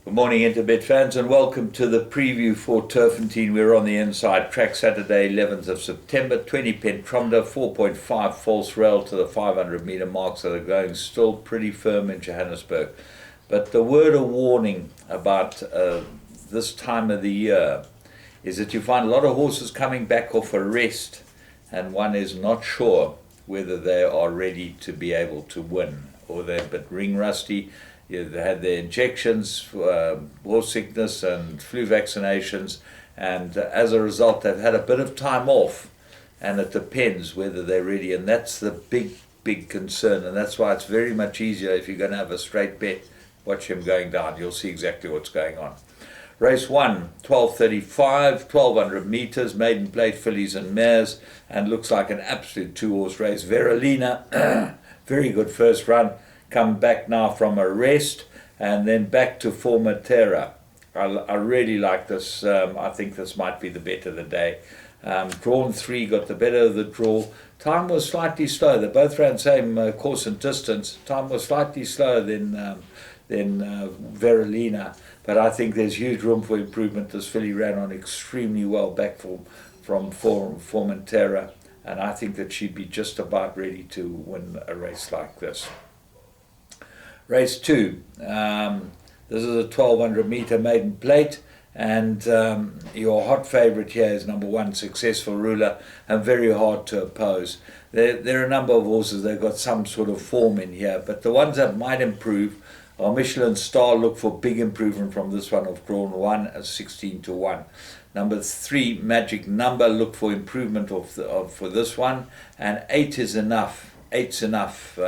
Good morning, Interbet fans, and welcome to the preview for Turffontein. We're on the inside track, Saturday, 11th of September, 20 Pentromda, 4.5 false rail to the 500-metre mark, so they're going still pretty firm in Johannesburg. But the word of warning about this time of the year is that you find a lot of horses coming back off a rest, and one is not sure whether they are ready to be able to win, or they're a bit ring rusty. They had their injections, horse sickness and flu vaccinations, and as a result they've had a bit of time off, and it depends whether they're ready, and that's the big concern, and that's why it's very much easier if you're going to have a straight bet. Watch him going down, you'll see exactly what's going on. Race 1, 12:35, 1200 metres, maiden plate fillies and mares, and looks like an absolute two-horse race. Verolina, very good first run, come back now from a rest, and then back to Formatera. I really like this. I think this might be the bet of the day. Drawn 3 got the better of the draw. Time was slightly slow. They both ran same course and distance. Time was slightly slower than Verolina, but I think there's huge room for improvement. This filly ran on extremely well back from Formatera, and I think that she'd be just about ready to win a race like this. Race 2, this is a 1200 metre maiden plate, and your hot favourite here is number 1, Successful Ruler, and very hard to oppose. There are a number of horses, they've got some sort of form in here, but the ones that might improve are Michelin Star. Look for big improvement from this one of drawn 1 at 16-1. Number 3, Magic Number, look for improvement for this one, and 8 is enough. 8's enough.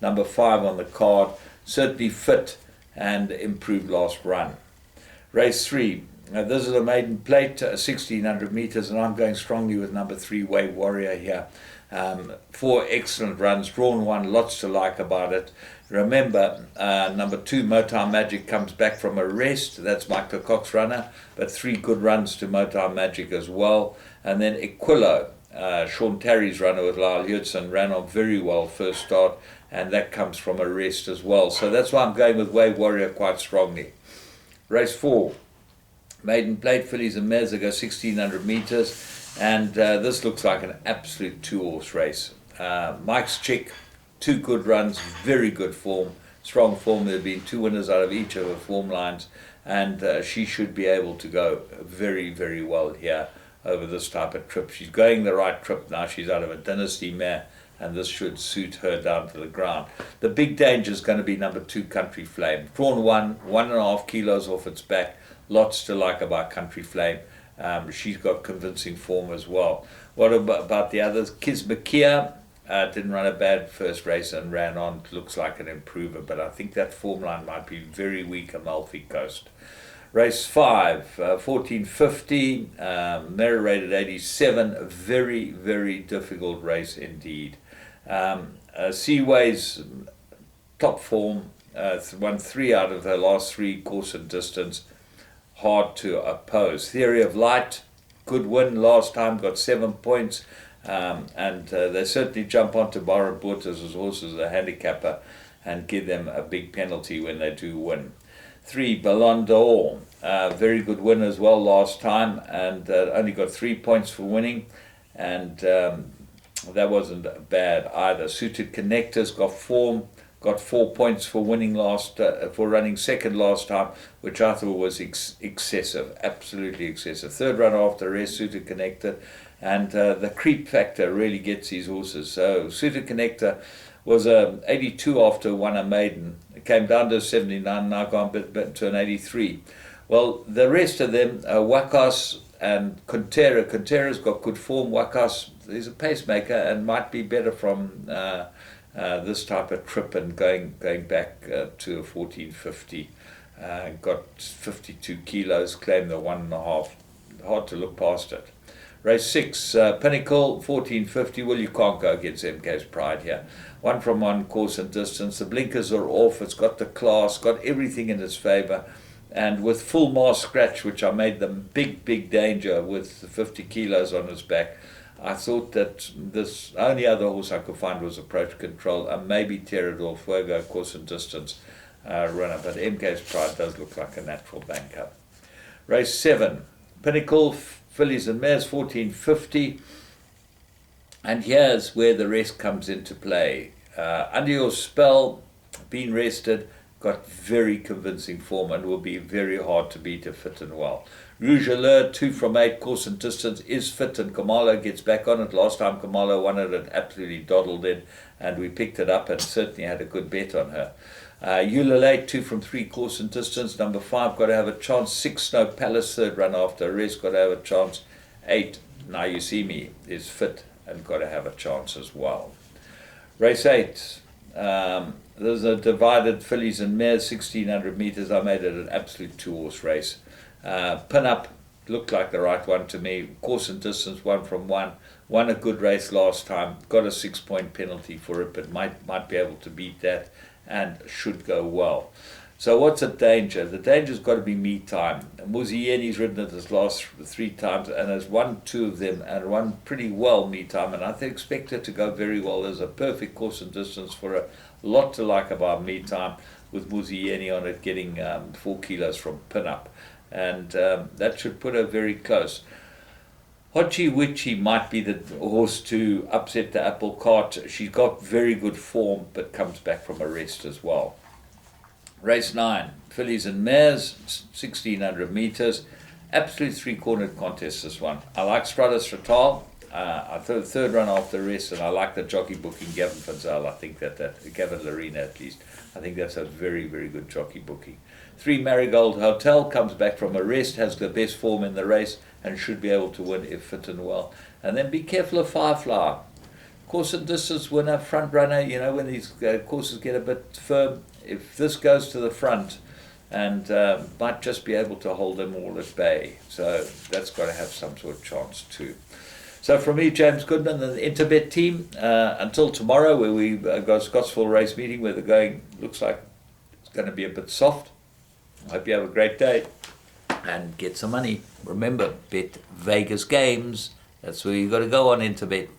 Number 5 on the card, certainly fit and improved last run. Race 3, this is a maiden plate, 1600 metres, and I'm going strongly with number 3, Wave Warrior here. 4 excellent runs, drawn 1, lots to like about it. Remember, number 2, Motown Magic, comes back from a rest. That's Mike Lecoq's runner, but 3 good runs to Motown Magic as well. And then Equilo, Sean Terry's runner with Lyle Hudson, ran on very well first start, and that comes from a rest as well. So that's why I'm going with Wave Warrior quite strongly. Race 4, maiden plate fillies and mares that go 1600 metres, and this looks like an absolute two-horse race. Mike's Chick, 2 good runs, very good form, strong form. There have been 2 winners out of each of her form lines, and she should be able to go very well here over this type of trip. She's going the right trip now. She's out of a dynasty mare, and this should suit her down to the ground. The big danger is going to be number 2, Country Flame. Drawn 1.5 kilos off its back. Lots to like about Country Flame. She's got convincing form as well. What about the others? Kismakia didn't run a bad first race and ran on. Looks like an improver, but I think that form line might be very weak, Amalfi Coast. Race 5, 1450, Mary rated 87, a very difficult race indeed. Seaway's top form, won 3 out of her last 3 course and distance, hard to oppose. Theory of Light, good win last time, got 7 points, and they certainly jump onto Barra Bortas' horses, a handicapper, and give them a big penalty when they do win. 3, Ballon d'Or, very good win as well last time, and only got 3 points for winning, and that wasn't bad either. Suited Connectors got form, got 4 points for winning for running second last time, which I thought was excessive, absolutely excessive. Third run after rest, Suited Connector, and the creep factor really gets these horses. So Suited Connector was 82 after won a maiden. It came down to 79, now gone bit to an 83. Well, the rest of them, Wakas and Contera. Contera's got good form. Wakas is a pacemaker and might be better from this type of trip and going back to a 1450. Got 52 kilos, claimed the 1.5. Hard to look past it. Race 6, Pinnacle, 1450. Well, you can't go against MK's Pride here. 1 from 1 course and distance. The blinkers are off. It's got the class, got everything in its favour. And with full mass scratch, which I made them big danger with the 50 kilos on its back, I thought that this only other horse I could find was Approach Control and maybe Terra del Fuego, course and distance. runner, but MK's Pride does look like a natural banker. Race 7, Pinnacle, fillies and mares, 1450. And here's where the rest comes into play. Under Your Spell, been rested, got very convincing form and will be very hard to beat if fit and well. Rouge Allure, 2 from 8, course and distance, is fit, and Kamala gets back on it. Last time Kamala won it, it absolutely dawdled in, and we picked it up and certainly had a good bet on her. Eulale, 2 from 3, course and distance. Number 5, got to have a chance. 6, Snow Palace, third run after a rest, got to have a chance. 8, Now You See Me, is fit and got to have a chance as well. Race 8, there's a divided fillies and mares, 1600 metres. I made it an absolute 2-horse race. Pin Up looked like the right one to me. Course and distance, 1 from 1. Won a good race last time. Got a 6-point penalty for it, but might be able to beat that and should go well. So what's a danger? The danger's got to be me time. Muzieni's ridden it his last 3 times and has won 2 of them and won pretty well me time, and I expect it to go very well. There's a perfect course and distance for a lot to like about me time, with Muzieni on it getting 4 kilos from Pin Up, and that should put her very close. Hochi Witchy might be the horse to upset the apple cart. She's got very good form, but comes back from a rest as well. Race 9, fillies and mares, 1600 metres. Absolute 3-cornered contest, this one. I like Strada Stratal. I thought the third run after rest, and I like the jockey booking, Gavin Fanzel. I think that Gavin Larina at least. I think that's a very, very good jockey booking. 3, Marigold Hotel, comes back from a rest, has the best form in the race, and should be able to win if fit and well. And then be careful of Firefly. Course and distance winner, front runner, when these courses get a bit firm, if this goes to the front, and might just be able to hold them all at bay. So that's got to have some sort of chance too. So from me, James Goodman and the Interbet team, until tomorrow, where we've got a Scottsville race meeting where the going looks like it's going to be a bit soft. I hope you have a great day and get some money. Remember, bet Vegas games. That's where you've got to go on Interbet.